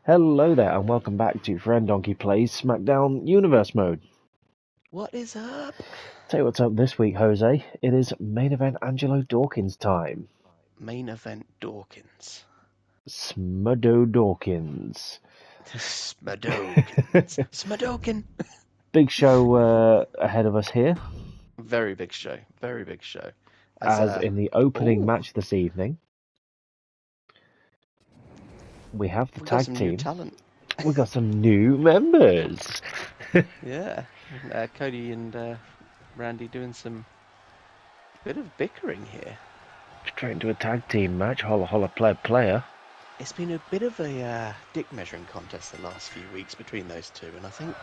Hello there, and welcome back to Friend Donkey Plays Smackdown Universe Mode. What is up? Tell you what's up this week, Jose. It is main event Angelo Dawkins time. Main event Dawkins. Smuddo Dawkins. Smadokins. Smadokin. Big show ahead of us here. Very big show. Very big show. As in the opening match this evening, we have the tag team. New talent. We got some new members. Yeah. Cody and Randy doing some bit of bickering here. Straight into a tag team match. Holla holla player. It's been a bit of a dick measuring contest the last few weeks between those two, and I think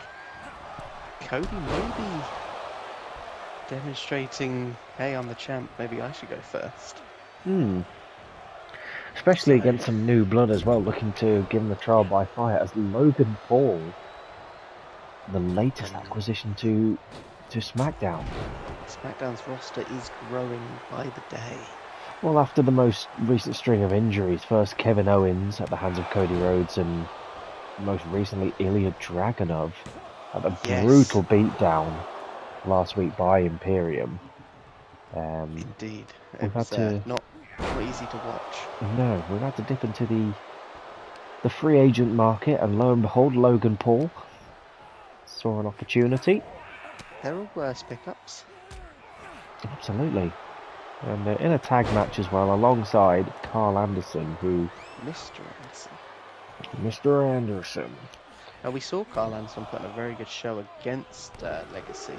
Cody may be demonstrating, hey, I'm the champ, maybe I should go first. Especially against some new blood as well, looking to give him the trial by fire as Logan Paul, the latest acquisition to Smackdown. Smackdown's roster is growing by the day. Well, after the most recent string of injuries, first Kevin Owens at the hands of Cody Rhodes, and most recently Ilya Dragunov at a brutal beatdown last week by Imperium. Indeed. We've had to... not easy to watch. No, we've had to dip into the free agent market, and lo and behold, Logan Paul saw an opportunity. There are worse pickups. Absolutely. And in a tag match as well, alongside Carl Anderson, who... Mr. Anderson. Now, we saw Carl Anderson put in a very good show against Legacy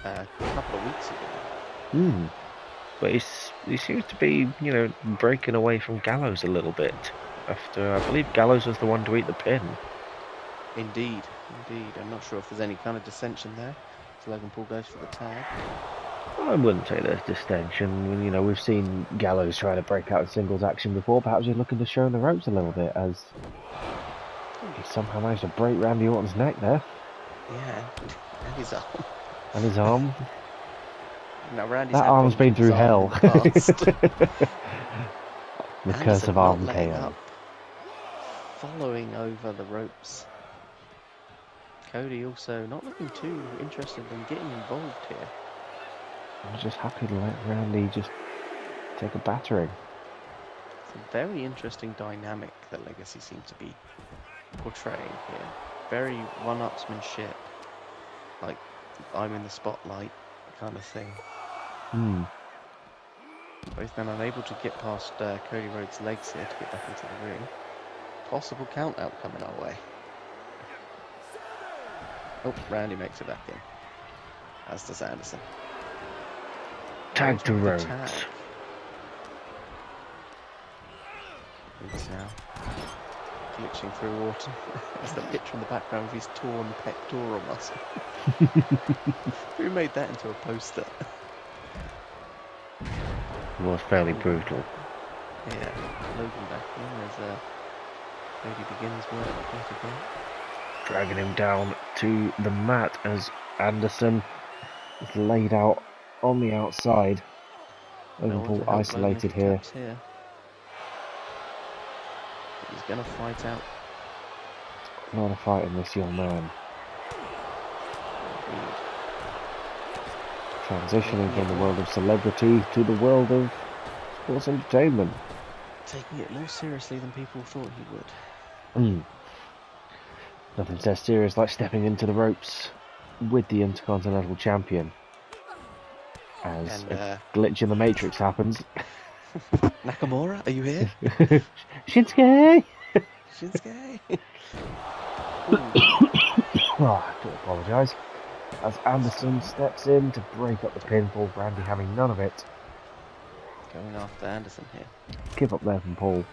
a couple of weeks ago. But he seems to be, breaking away from Gallows a little bit. After, I believe Gallows was the one to eat the pin. Indeed. I'm not sure if there's any kind of dissension there. So Logan Paul goes for the tag. I wouldn't say there's distension. We've seen Gallows try to break out in singles action before. Perhaps he's looking to show the ropes a little bit, as he somehow managed to break Randy Orton's neck there. Yeah, and his arm. And his arm. Now, Randy's that arm's been through hell. The curse of arm KO. Following over the ropes. Cody also not looking too interested in getting involved here. I'm just happy to let Randy just take a battering. It's a very interesting dynamic that Legacy seem to be portraying here. Very one-upsmanship, like I'm in the spotlight kind of thing. Both men unable to get past Cody Rhodes' legs here to get back into the ring. Possible count out coming our way. Oh, Randy makes it back in. As does Anderson. Tag to Rhodes. He's now glitching through Orton. There's the picture in the background of his torn pectoral muscle. Who made that into a poster? It was fairly brutal. Yeah, Logan back in as Cody begins work yet again. Dragging him down to the mat as Anderson is laid out on the outside. Logan Paul isolated here. He's going to fight out. A lot of fighting this young man. Transitioning from the world of celebrity to the world of sports entertainment. Taking it more seriously than people thought he would. Nothing so serious like stepping into the ropes with the Intercontinental Champion. As a glitch in the Matrix happens. Nakamura, are you here? Shinsuke! Shinsuke! I do apologise. As Anderson steps in to break up the pinfall, Randy having none of it. Going after Anderson here. Give up there from Paul.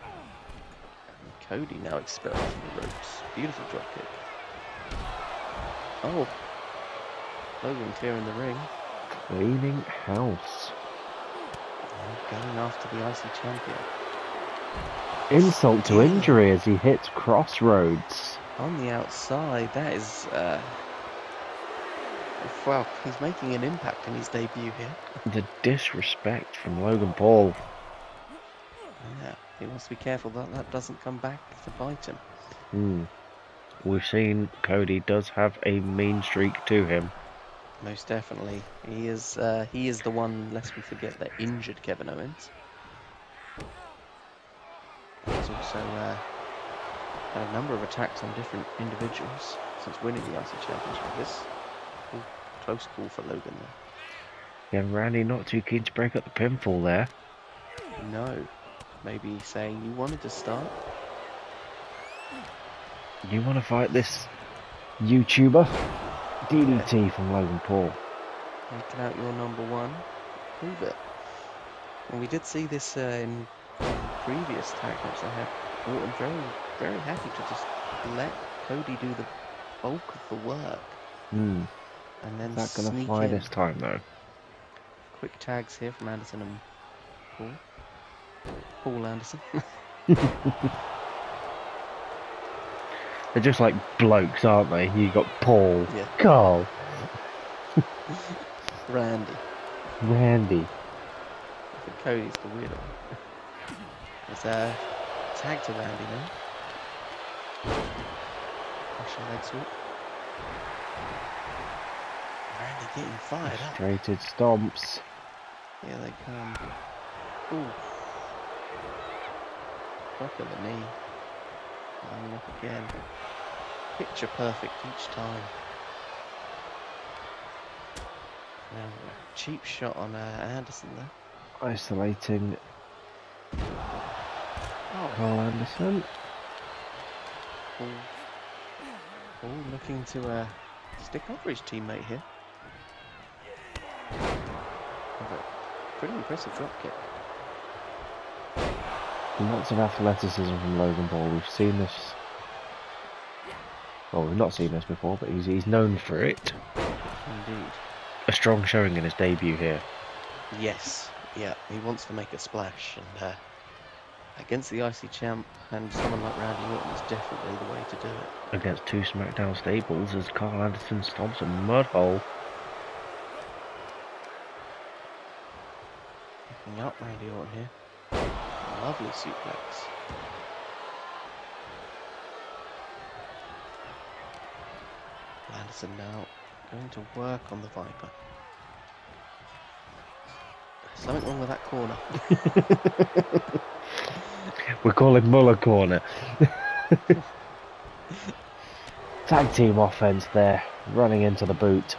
And Cody now expelled from the ropes. Beautiful dropkick. Oh. Logan clearing the ring. Cleaning house. And going after the IC champion. Insult to injury as he hits Crossroads. On the outside, that is... well, he's making an impact in his debut here. The disrespect from Logan Paul. Yeah. He wants to be careful that that doesn't come back to bite him. We've seen Cody does have a mean streak to him. Most definitely. He is the one, lest we forget, that injured Kevin Owens. He's also had a number of attacks on different individuals since winning the IC Championship. This close call for Logan there. Yeah, Randy not too keen to break up the pinfall there. No. Maybe saying you wanted to start. You want to fight this YouTuber? DDT from Logan Paul. Making out your number one. Prove it. And we did see this in previous tag match. They had Orton very, very happy to just let Cody do the bulk of the work. And then Is that going to sneak fly in. this time though? Quick tags here from Anderson and Paul. Paul Anderson. They're just like blokes, aren't they? You got Paul, Yeah. Carl, Randy. Randy. I think Cody's the weirdo. There's a tag to Randy now. Russian leg sweep. Randy getting fired up. Straighted stomps. Here they come. Ooh. Look at the knee. Lining up again. Picture perfect each time. Now a cheap shot on Anderson there. Isolating Oh, Carl Anderson. Paul looking to stick up for his teammate here. Pretty impressive drop kick. Lots of athleticism from Logan Paul. We've seen this. Well, we've not seen this before, but he's known for it. Indeed. A strong showing in his debut here. Yes. Yeah, he wants to make a splash, and against the IC champ and someone like Randy Orton is definitely the way to do it. Against two Smackdown staples as Carl Anderson stomps a mud hole. Picking up Randy Orton here. Lovely suplex. Anderson now going to work on the Viper. Something wrong with that corner. We're calling Muller corner. Tag team offense there, running into the boot.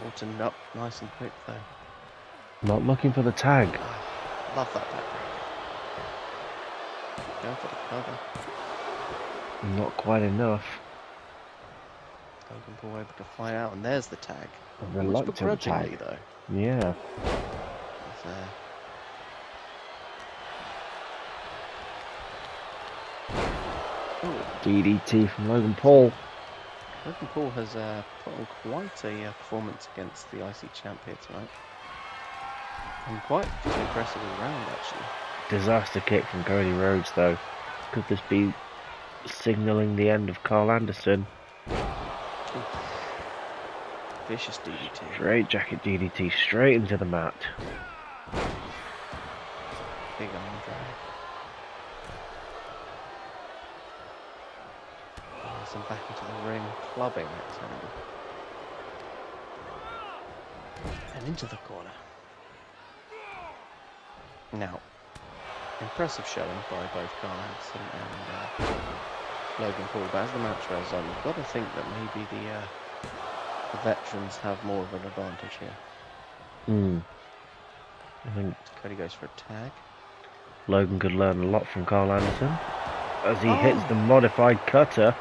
Orton up nice and quick though. Not looking for the tag. Love that backbreaker. Go for the cover. Not quite enough. Logan Paul able to fight out, and there's the tag. A reluctant Begrudgingly tag. though. Yeah. It's, DDT from Logan Paul. Logan Paul has put on quite a performance against the IC champ here tonight. And quite impressive all round actually. Disaster kick from Cody Rhodes though. Could this be signalling the end of Carl Anderson? Vicious DDT. Straight jacket DDT straight into the mat. Big arm drag. Anderson back into the ring, clubbing Alexander. And into the corner. Now, impressive showing by both Carl Anderson and Logan Paul, but as the match wears on, you've got to think that maybe the veterans have more of an advantage here. I think Cody goes for a tag. Logan could learn a lot from Carl Anderson as he hits the modified cutter.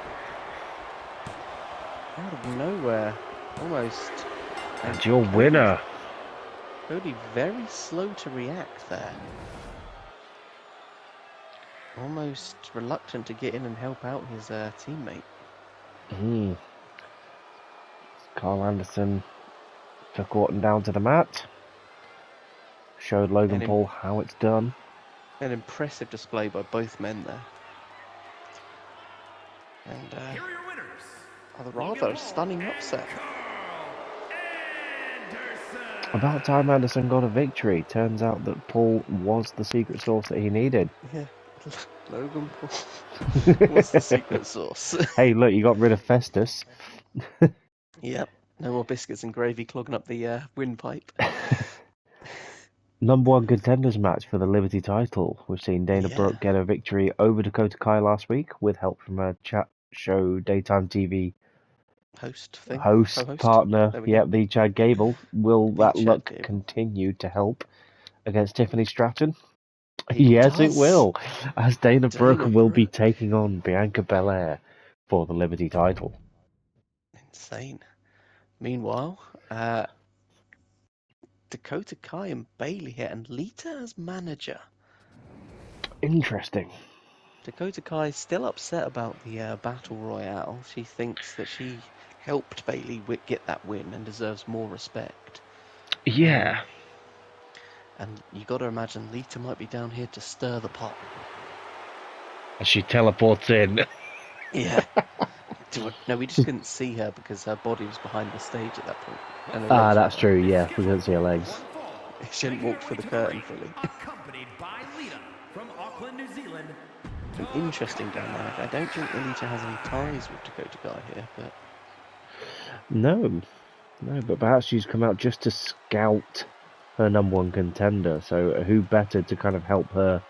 Out of nowhere, almost. And your winner. Cody very slow to react there. Almost reluctant to get in and help out his teammate. Carl Anderson took Orton down to the mat. Showed Logan Paul how it's done. An impressive display by both men there. And a rather stunning upset. About time Anderson got a victory. Turns out that Paul was the secret sauce that he needed. Yeah, Logan Paul was the secret sauce. Hey, look, you got rid of Festus. Yep, no more biscuits and gravy clogging up the windpipe. Number one contenders match for the Liberty title. We've seen Dana Yeah. Brooke get a victory over Dakota Kai last week with help from her chat show daytime TV Host thing? host, Co-host? partner, There we yep, go. the Chad Gable. Will The that Chad luck Gable. continue to help against Tiffany Stratton? It Yes, it does. will, as Dana Brooke Dana will be Brooke. taking on Bianca Belair for the Liberty title. Insane. Meanwhile, Dakota Kai and Bailey here, and Lita as manager. Interesting. Dakota Kai is still upset about the Battle Royale. She thinks that she helped Bailey get that win and deserves more respect. Yeah. And you got to imagine Lita might be down here to stir the pot. As she teleports in. Yeah. No, we just couldn't see her because her body was behind the stage at that point. And her Ah, legs that's were true, yeah. We couldn't see her legs. She hadn't walked for the curtain fully. Accompanied by Lita from Auckland, New Zealand. An interesting dynamic. I don't think Lita has any ties with Dakota Kai here, but No, but perhaps she's come out just to scout her number one contender. So who better to kind of help her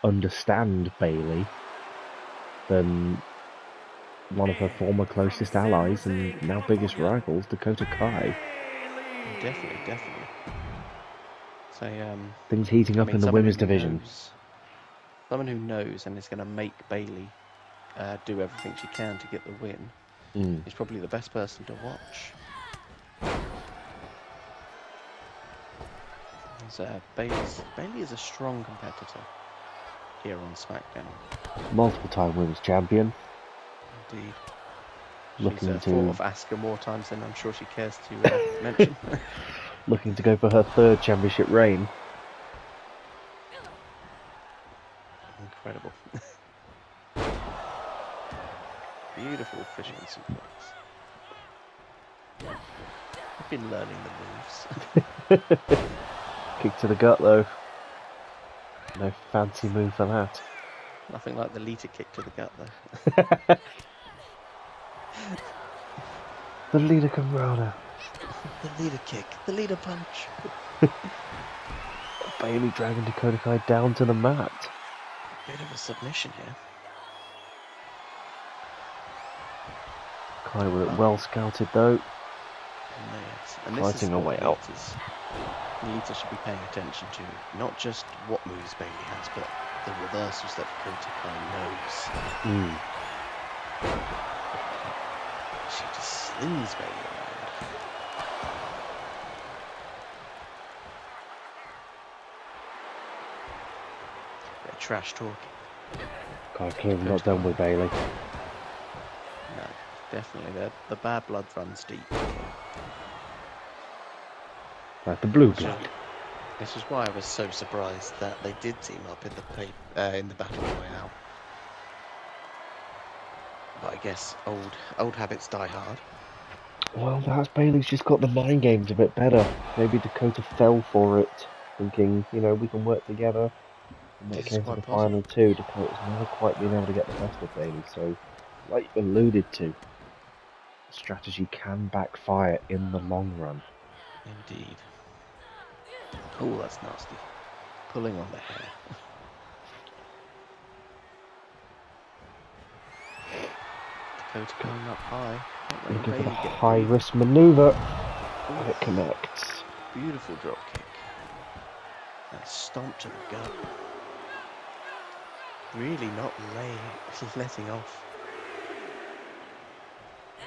understand Bailey than one of her former closest allies and now biggest rivals, Dakota Kai. definitely. So Things heating up in the women's division. Someone who knows and is going to make Bailey do everything she can to get the win is probably the best person to watch. So Bailey is a strong competitor here on SmackDown. Multiple-time women's champion. Indeed. Looking She's to fought off Asuka more times than I'm sure she cares to mention. looking to go for her third championship reign. Incredible. Beautiful fisherman suplex. I've been learning the moves. Kick to the gut though. No fancy move for that. Nothing like the Lita kick to the gut though. The Lita Camrana. The Lita kick. The Lita punch. Bailey dragging Dakota Kai down to the mat. Bit of a submission here. Kai with it well scouted though. And this Fighting is her what way out. Lita should be paying attention to. Not just what moves Bailey has, but the reversals that Dakota Kai knows. She just slings Bailey around. They're trash talking. Kai clearly not done with Bailey. No, definitely. The bad blood runs deep. Like the blue blood. This is why I was so surprised that they did team up in the Battle Royale. But I guess old habits die hard. Well, perhaps Bailey's just got the mind games a bit better. Maybe Dakota fell for it, thinking, we can work together. And when it came to the final two, Dakota's never quite been able to get the best of Bailey. So, like you alluded to, strategy can backfire in the long run. Indeed. Oh, that's nasty. Pulling on the hair. Dakota going up high. Looking for the high-risk maneuver. And it connects. Beautiful drop kick. And stomp to the gut. Really not letting off.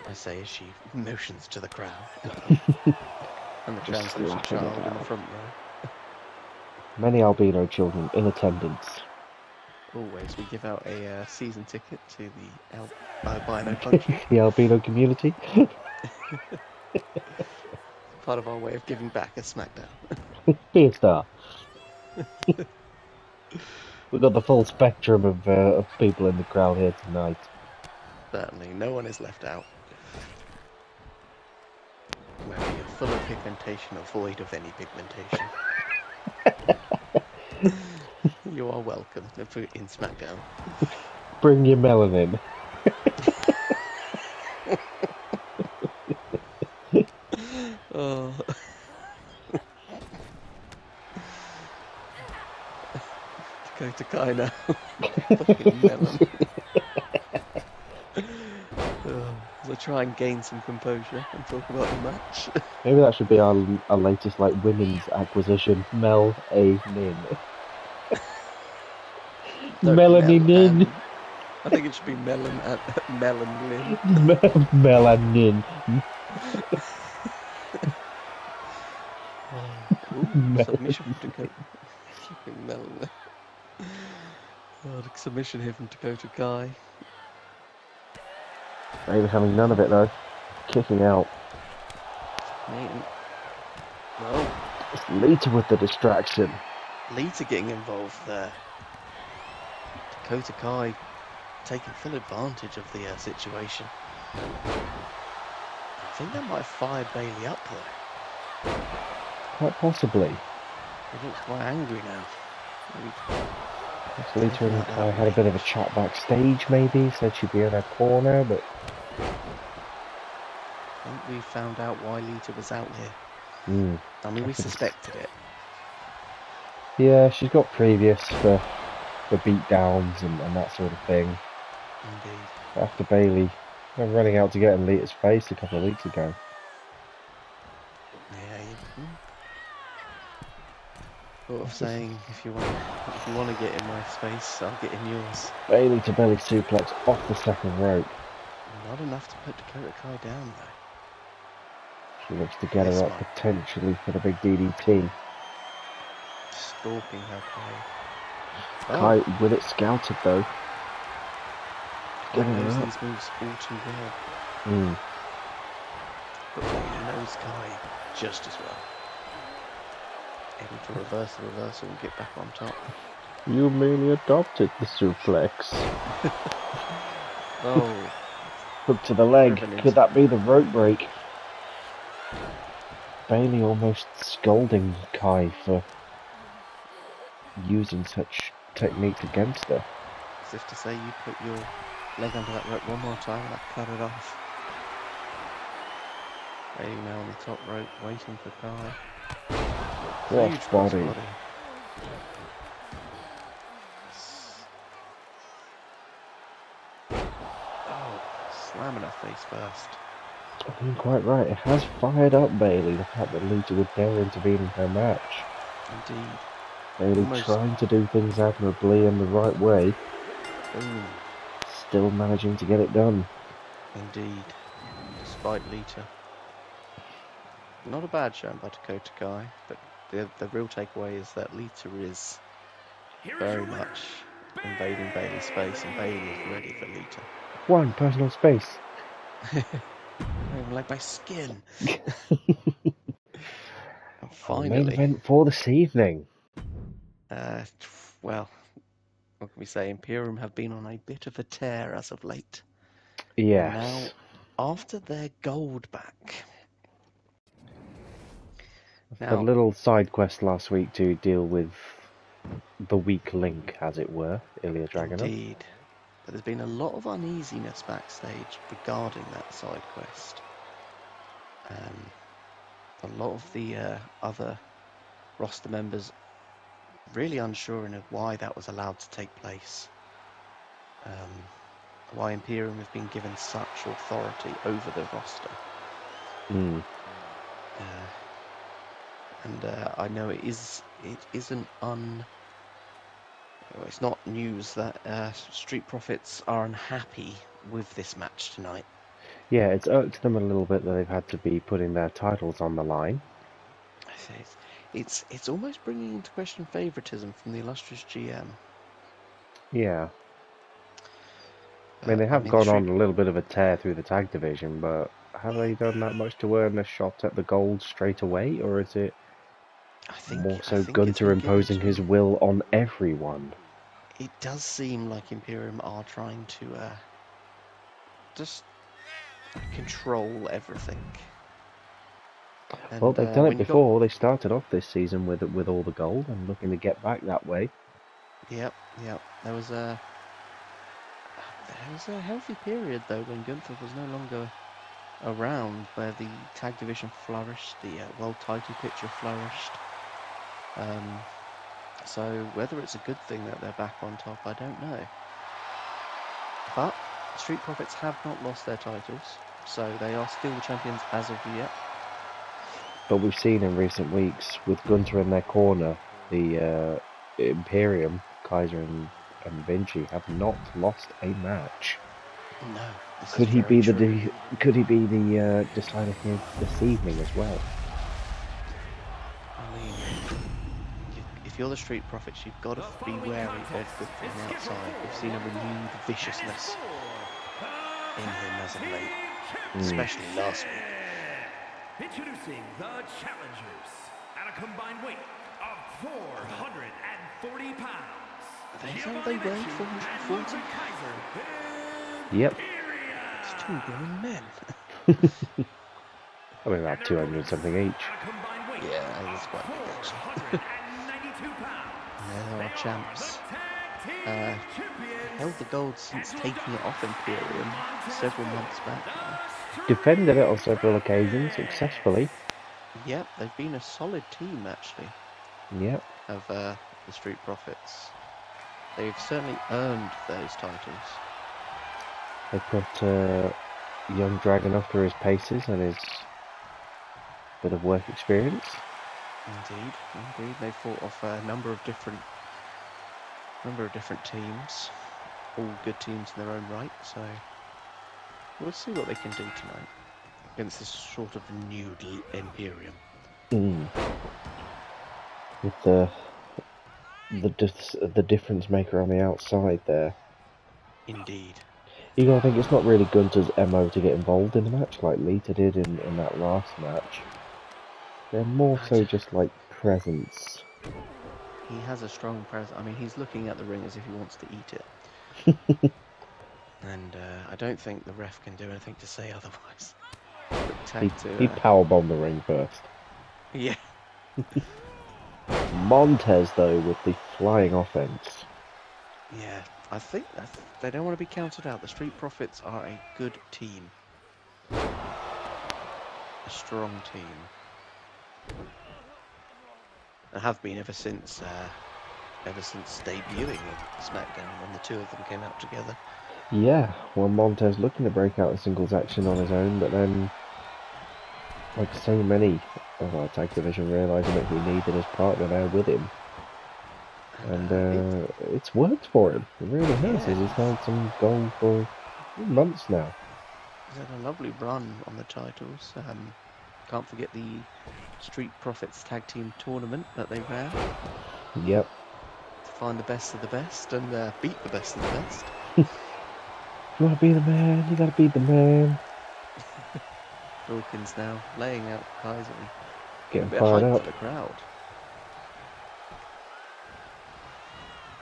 I say as she motions to the crowd. And the translucent child in the front row. Many albino children in attendance. Always, we give out a season ticket to the albino country. The albino community. Part of our way of giving back at SmackDown. Be a star. We've got the full spectrum of people in the crowd here tonight. Certainly, no one is left out. Whether you're full of pigmentation or void of any pigmentation. You are welcome in Smackdown. Bring your melanin. Oh. Dakota Kai now. Fucking melon. As I try and gain some composure and talk about the match. Maybe that should be our latest like women's acquisition. Mel A Nin. Melanin. I think it should be Melon Lin. Melanin. Submission from Dakota. Fucking Melon. Submission here from Dakota Kai. Maybe having none of it though. Kicking out. Well, It's Lita with the distraction. Lita getting involved there. Dakota Kai taking full advantage of the situation. I think that might have fired Bailey up though. Quite possibly. He looks quite angry now. Lita and Kai had a bit of a chat backstage maybe, said she'd be in her corner, but... I think we found out why Lita was out here. I mean, we suspected it. Yeah, she's got previous for beatdowns and that sort of thing. Indeed. After Bailey running out to get in Lita's face a couple of weeks ago. Yeah, sort of saying, if you want to get in my space, I'll get in yours. Bailey to belly suplex off the second rope. Not enough to put Dakota Kai down though. She looks to get her up potentially for the big DDT. Stalking her Kai. Kai with it scouted though. Getting knows her up. these moves all too well. But Bailey knows Kai just as well. Able to reverse the reversal and get back on top. You merely adopted the suplex. Oh. Hook to the leg. Could that be the rope break? Bailey almost scolding Kai for using such techniques against her. As if to say, you put your leg under that rope one more time and I cut it off. Bailey now on the top rope, waiting for Kai. Cross body. Oh, slamming her face first. You're quite right. It has fired up Bailey, the fact that Lita would dare intervene in her match. Indeed. Bailey trying to do things admirably in the right way. Still managing to get it done. Indeed. Despite Lita. Not a bad show by Dakota Kai, but the real takeaway is that Lita is very much invading Bailey's space and Bailey is ready for Lita. One personal space. Like my skin. And Finally. finally. Main event for this evening. Well, what can we say? Imperium have been on a bit of a tear as of late. Yes. Now, after their gold back. A little side quest last week to deal with the weak link, as it were, Ilya Dragunov. Indeed. But there's been a lot of uneasiness backstage regarding that side quest. A lot of the other roster members really unsure of why that was allowed to take place. Why Imperium have been given such authority over the roster. I know it's not news that Street Profits are unhappy with this match tonight. Yeah, it's irked them a little bit that they've had to be putting their titles on the line. I say it's almost bringing into question favoritism from the illustrious GM. Yeah. I mean, they have gone on a little bit of a tear through the tag division, but have they done that much to earn a shot at the gold straight away, or is it more so Gunther imposing his will on everyone? It does seem like Imperium are trying to just control everything. And, Well, they've done it when you got- before. They started off this season with all the gold and looking to get back that way. Yep. There was a healthy period though when Gunther was no longer around, where the tag division flourished, the world title picture flourished. So whether it's a good thing that they're back on top, I don't know. But Street Profits have not lost their titles, so they are still the champions as of yet. But we've seen in recent weeks, with Gunther in their corner, the Imperium, Kaiser and Vinci have not lost a match. No, this Could is he very be true. could he be the decider here this evening as well? I mean, if you're the Street Profits, you've got to be wary of Gunther from the outside. We've seen a renewed viciousness in him as of late, especially last week. Introducing the challengers at a combined weight of 440 pounds. They weigh 440. Yep. It's two grown men. I mean, about 200 something each. Yeah, that's quite big actually. They are champs. Held the gold since taking it off Imperium several months back now. Defended it on several occasions successfully. Yep, they've been a solid team actually. Yep. Of the Street Profits. They've certainly earned those titles. They put young Dragunov through his paces and his bit of work experience. Indeed. They fought off a number of different teams, all good teams in their own right. So we'll see what they can do tonight against this sort of renewed Imperium. With the difference maker on the outside there. Indeed. You gotta think it's not really Gunther's MO to get involved in the match like Lita did in that last match. They're more so just like presence. He has a strong presence. I mean, he's looking at the ring as if he wants to eat it. And I don't think the ref can do anything to say otherwise. He'd powerbomb the ring first. Yeah. Montez, though, with the flying offense. Yeah, I think they don't want to be counted out. The Street Profits are a good team. A strong team. And have been ever since debuting in Smackdown when the two of them came out together. Yeah, well, Montez looking to break out in singles action on his own, but then, like so many of our tag division, realising that he needed his partner there with him. And it's worked for him. It really has. Yeah. He's held some gold for months now. He's had a lovely run on the titles. Can't forget the Street Profits Tag Team Tournament that they ran. Yep. To find the best of the best and beat the best of the best. If you want to be the man, you got to be the man. Dawkins now laying out Kaiser. Getting a bit fired hype up. for the crowd.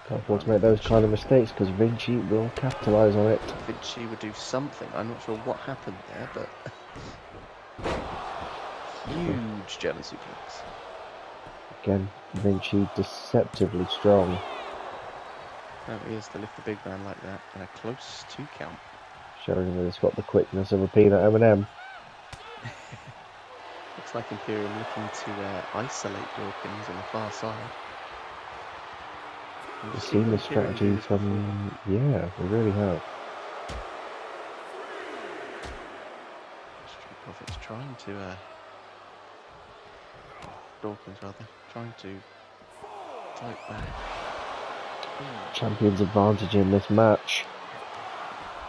Can't afford to make those kind of mistakes because Vinci will capitalise on it. Vinci would do something. I'm not sure what happened there, but huge jealousy suplex. Again, Vinci deceptively strong. Apparently is to lift the big man like that in a close 2 count. Showing that it's got the quickness of a peanut M&M. Looks like Imperium looking to isolate Dawkins on the far side. We've seen the strategy from... Yeah, we really have. Street Profits trying to... Dawkins rather, trying to fight back. Champion's advantage in this match.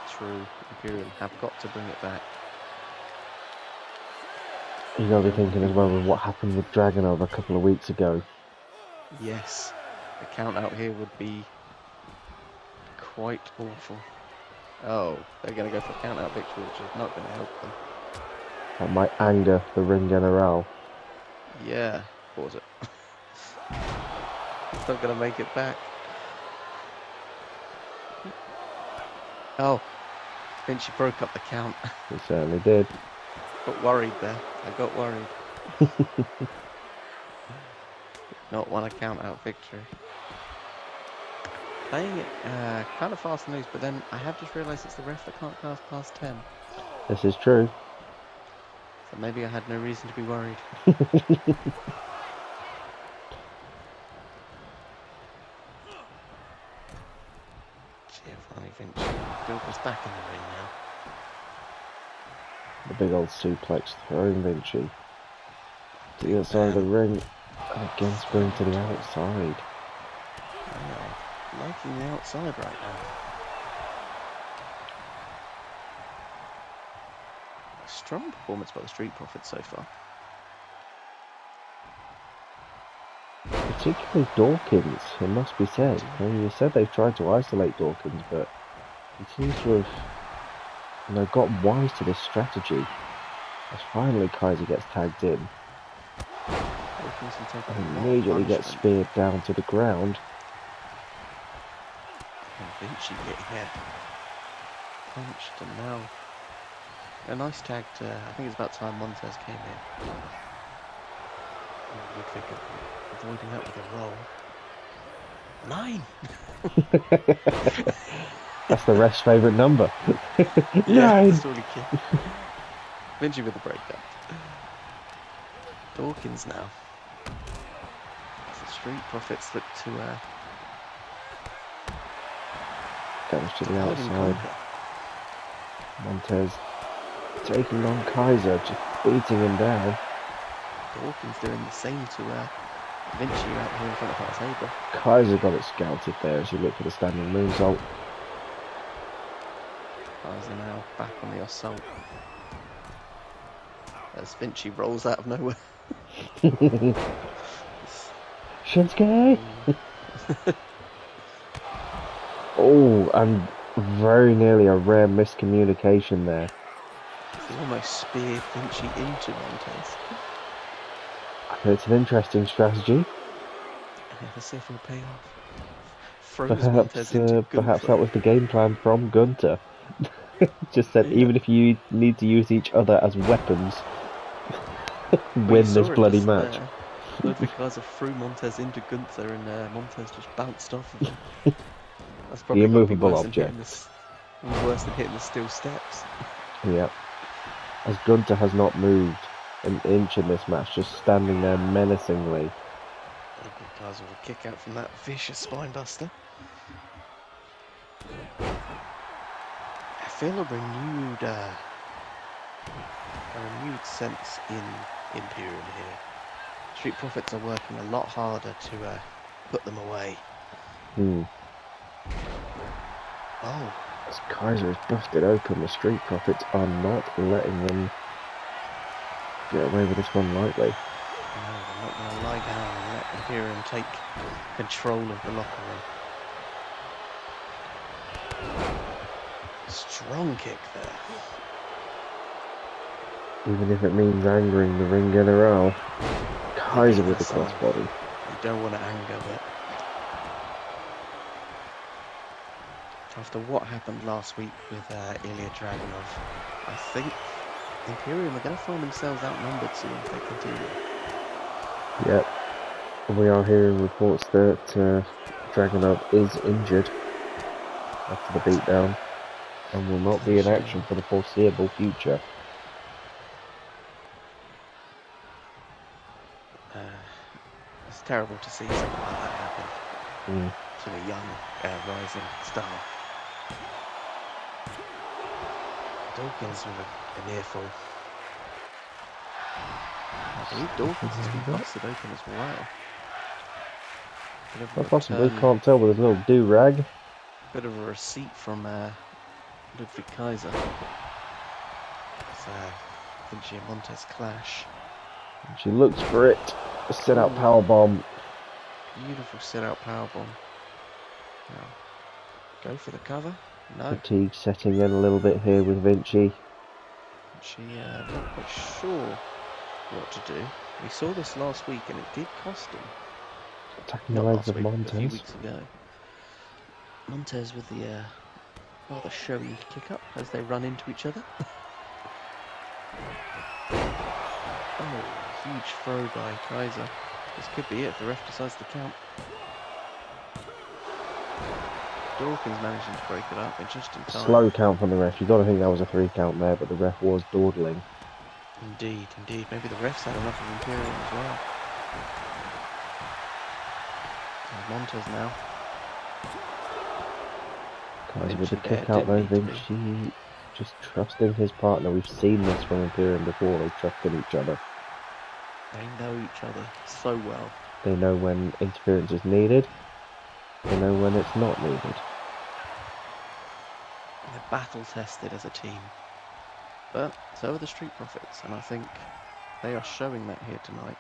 True, Imperium have got to bring it back. You gotta be thinking as well with what happened with Dragunov a couple of weeks ago. Yes, the count out here would be quite awful. Oh, they're going to go for a count out victory, which is not going to help them. That might anger the Ring General. Yeah, what was it? It's not going to make it back. Oh, Vinci broke up the count. He certainly did. Got worried there. I got worried. Not want to count out victory. Playing it kind of fast and loose, but then I have just realised it's the ref that can't count past 10. This is true. So maybe I had no reason to be worried. Giovanni Vinci. Gunther's back in the ring now. The big old suplex throwing Vinci to the outside of the ring and again spring to the outside. Yeah, liking the outside right now. A strong performance by the Street Profits so far. Particularly Dawkins, it must be said. I mean, you said they've tried to isolate Dawkins, but he seems to have, got wise to this strategy. As finally Kaiser gets tagged in. And immediately gets speared down to the ground. And Vinci getting punched, and now a nice tag to, I think it's about time Montez came in. Ludwig avoiding that with a roll. 9! That's the ref's favourite number. Yeah, 9! that's all he can. Vinci with the breakdown. Dawkins now. The Street Profits look to Goes to the hide and outside. conquer. Montez taking on Kaiser, just beating him down. Dawkins doing the same to Vinci out here in front of our table. Kaiser got it scouted there as he looked for the standing moonsault. Kaiser now back on the assault. As Vinci rolls out of nowhere. Shinsuke! Oh, and very nearly a rare miscommunication there. He almost speared Vinci into Montez. It's an interesting strategy. Yeah, let's see if it'll pay off. Throws Montez into Gunther. Perhaps that was the game plan from Gunther. Just said, even if you need to use each other as weapons, win this bloody match. Ludwig Kaiser threw Montez into Gunther, and Montez just bounced off of him. That's probably The immovable object. Worse than hitting the steel steps. Yeah. As Gunther has not moved an inch in this match, just standing there menacingly. Ludwig Kaiser with a kick out from that vicious spinebuster. I feel a renewed sense in Imperium here. Street Profits are working a lot harder to put them away. Oh. As Kaiser is busted open, the Street Profits are not letting them get away with this one lightly. No, they're not going to lie down and let Imperium take control of the locker room. Strong kick there. Even if it means angering the ring general. Kaiser with the crossbody. You don't want to anger, but after what happened last week with Ilya Dragunov, I think Imperium are going to find themselves outnumbered soon if they continue. Yep. We are hearing reports that Dragunov is injured after the beatdown and will not be in action for the foreseeable future. It's terrible to see something like that happen to a young rising star. Dawkins with an earful. I believe Dawkins has been busted open as well. I possibly can't tell with his little do-rag. Bit of a receipt from Ludwig Kaiser. It's Vinci and Montez clash. She looks for it. A sit-out powerbomb. Beautiful sit-out powerbomb. Now, go for the cover. No. Fatigue setting in a little bit here with Vinci. She not quite sure what to do. We saw this last week and it did cost him. Attacking the legs of Montez. A few weeks ago. Montez with the rather showy kick up as they run into each other. Oh, huge throw by Kaiser. This could be it if the ref decides to count. Dawkins managing to break it up in just in time. Slow count from the ref. You got to think that was a 3 count there, but the ref was dawdling. Indeed, indeed. Maybe the ref's had enough of Imperium as well. Montez now. Kaiser with the Vinci there, kick out didn't though. need to be. Vinci just trusting his partner. We've seen this from Imperium before. They trust in each other. They know each other so well. They know when interference is needed. They know when it's not needed. They're battle tested as a team. But so are the Street Profits, and I think they are showing that here tonight.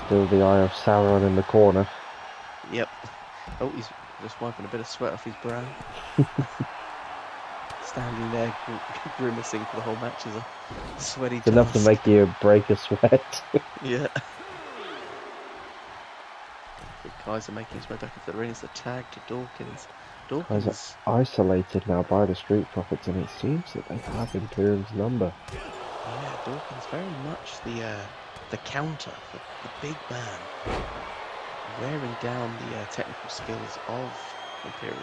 Still the Eye of Sauron in the corner. Yep. Oh, he's just wiping a bit of sweat off his brow. Standing there grimacing for the whole match as a sweaty It's enough to task. make you break a sweat. Yeah. Big Kaiser making his way back into the ring. It's a tag to Dawkins. Dawkins. Kaiser isolated now by the Street Profits, and it seems that they have Imperium's number. Yeah, Dawkins very much the counter, the big man, wearing down the technical skills of Imperium.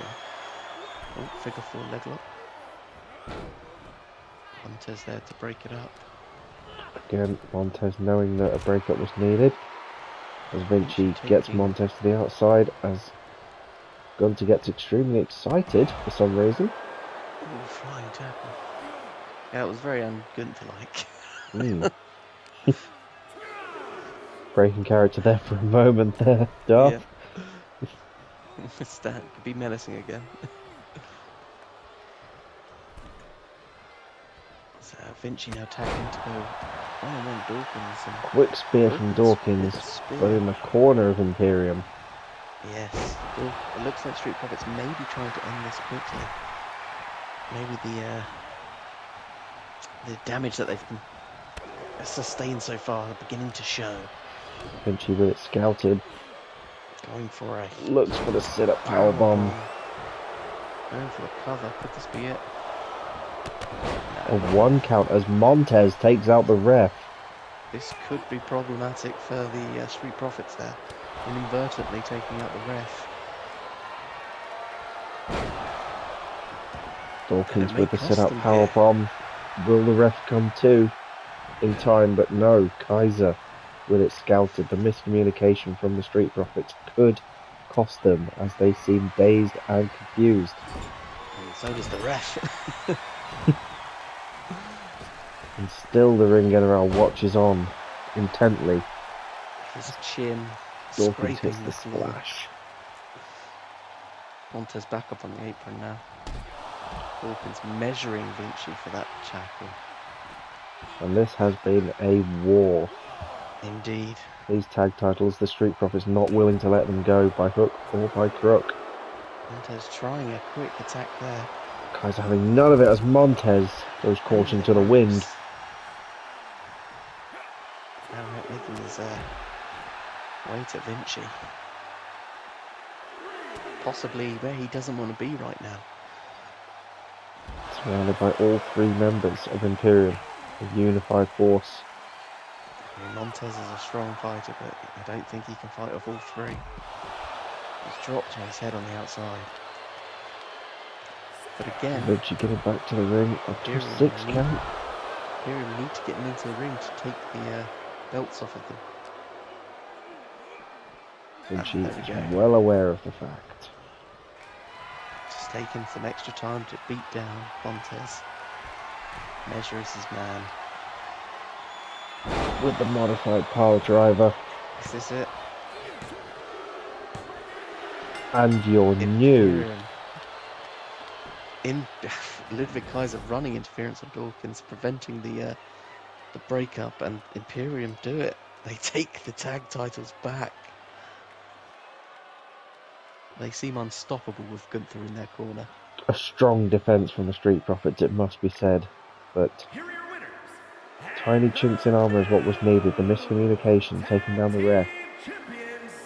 Oh, figure 4 leg lock. Montez there to break it up. Again, Montez knowing that a breakup was needed. As Vinci gets Montez to the outside, as Gunther gets extremely excited for some reason. Oh, flying tackle. Yeah, it was very un-Gunther-like. Breaking character there for a moment there, Darth. Yeah. Stan could be menacing again. So Vinci now tagging to go one-on-one Dawkins. And Quick spear from Dawkins, but in the corner of Imperium. Yes, it looks like Street Profits may be trying to end this quickly. Maybe the damage that they've sustained so far are beginning to show. Vinci with it scouted. Going for a... Looks for the sit-up powerbomb. Going for the cover. Could this be it? A 1 count as Montez takes out the ref. This could be problematic for the Street Profits there. Inadvertently taking out the ref. Dawkins with the sit-up powerbomb. Will the ref come to in time? But no, Kaiser with it scouted. The miscommunication from the Street Profits could cost them, as they seem dazed and confused. And so does the ref. And still the ring general watches on intently. His chin Dawkins scraping hits the floor. splash. Montez back up on the apron now. Dawkins measuring Vinci for that tackle. And this has been a war. Indeed. These tag titles, the Street Profits not willing to let them go by hook or by crook. Montez trying a quick attack there. Kaiser having none of it as Montez throws caution to the wind. Now making his way to Vinci. Possibly where he doesn't want to be right now. Surrounded by all 3 members of Imperium, a unified force. I mean, Montez is a strong fighter, but I don't think he can fight off all 3. He's dropped on his head on the outside. But again, Vinci getting back to the ring up to a 6 count. Imperium need to get him into the ring to take the belts off of them. Vinci is well aware of the fact. Just taking some extra time to beat down Montez. Measure is his man. With the modified power driver. Is this it? And you're new. Ludwig Kaiser running interference on Dawkins, preventing the breakup, and Imperium do it. They take the tag titles back. They seem unstoppable with Gunther in their corner. A strong defense from the Street Profits, it must be said. But tiny chinks in armor is what was needed. The miscommunication, taking down the ref,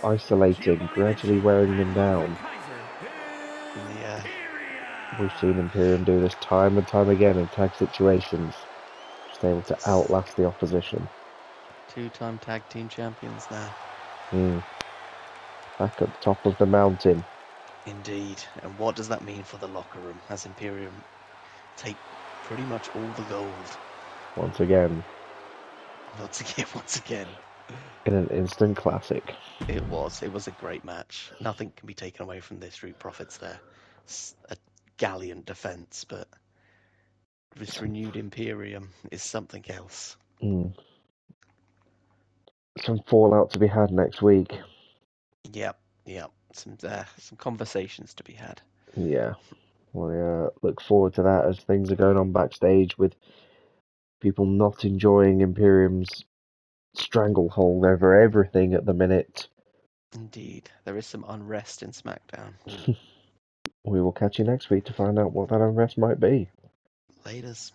isolating, gradually wearing them down. We've seen Imperium do this time and time again in tag situations. Just able to outlast the opposition. 2-time tag team champions now. Back at the top of the mountain. Indeed. And what does that mean for the locker room as Imperium take pretty much all the gold? Once again. Once again. In an instant classic. It was a great match. Nothing can be taken away from this Street Profits there. It's a gallant defense, but this renewed Imperium is something else. Some fallout to be had next week. Yep. Some conversations to be had. Yeah. Well, look forward to that as things are going on backstage with people not enjoying Imperium's stranglehold over everything at the minute. Indeed. There is some unrest in SmackDown. We will catch you next week to find out what that unrest might be. Laters.